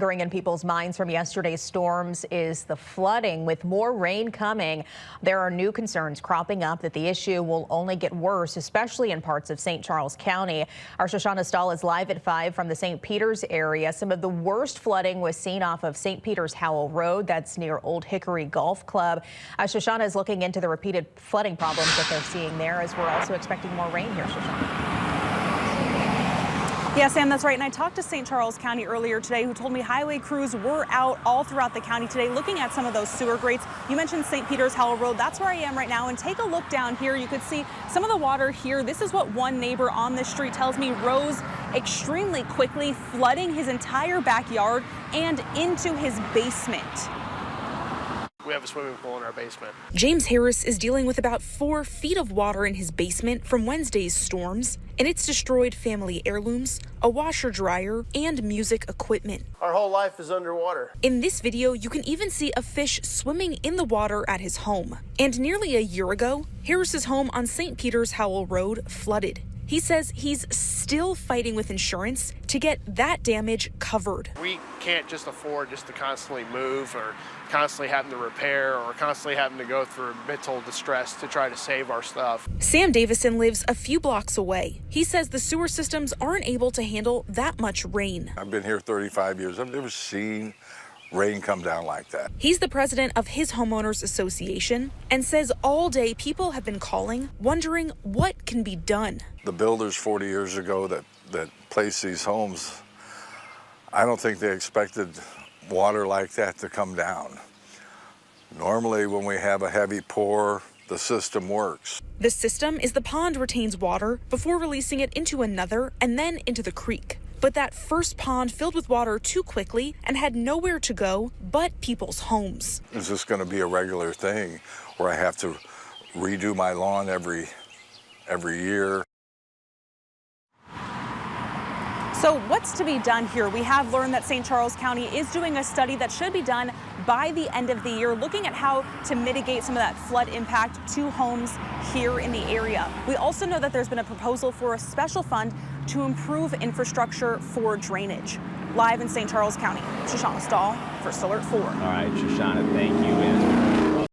Lingering in people's minds from yesterday's storms is the flooding. With more rain coming, there are new concerns cropping up that the issue will only get worse, especially in parts of St. Charles County. Our Shoshana Stahl is live at 5 from the St. Peters area. Some of the worst flooding was seen off of St. Peters Howell Road. That's near Old Hickory Golf Club. Shoshana is looking into the repeated flooding problems that they're seeing there, as we're also expecting more rain here, Shoshana. Yeah, Sam, that's right. And I talked to St. Charles County earlier today, who told me highway crews were out all throughout the county today looking at some of those sewer grates. You mentioned St. Peters Howell Road. That's where I am right now. And take a look down here. You could see some of the water here. This is what one neighbor on this street tells me rose extremely quickly, flooding his entire backyard and into his basement. We have a swimming pool in our basement. James Harris is dealing with about 4 feet of water in his basement from Wednesday's storms, and it's destroyed family heirlooms, a washer dryer, and music equipment. Our whole life is underwater. In this video, you can even see a fish swimming in the water at his home. And nearly a year ago, Harris's home on St. Peters Howell Road flooded. He says he's still fighting with insurance to get that damage covered. We can't just afford just to constantly move or constantly having to repair or constantly having to go through mental distress to try to save our stuff. Sam Davison lives a few blocks away. He says the sewer systems aren't able to handle that much rain. I've been here 35 years. I've never seen rain come down like that. He's the president of his homeowners association and says all day people have been calling, wondering what can be done. The builders 40 years ago that placed these homes, I don't think they expected water like that to come down. Normally when we have a heavy pour, the system works. The system is the pond retains water before releasing it into another and then into the creek. But that first pond filled with water too quickly and had nowhere to go but people's homes. Is this going to be a regular thing where I have to redo my lawn every year? So what's to be done here? We have learned that St. Charles County is doing a study that should be done by the end of the year, looking at how to mitigate some of that flood impact to homes here in the area. We also know that there's been a proposal for a special fund to improve infrastructure for drainage. Live in St. Charles County, Shoshana Stahl, First Alert 4. All right, Shoshana, thank you.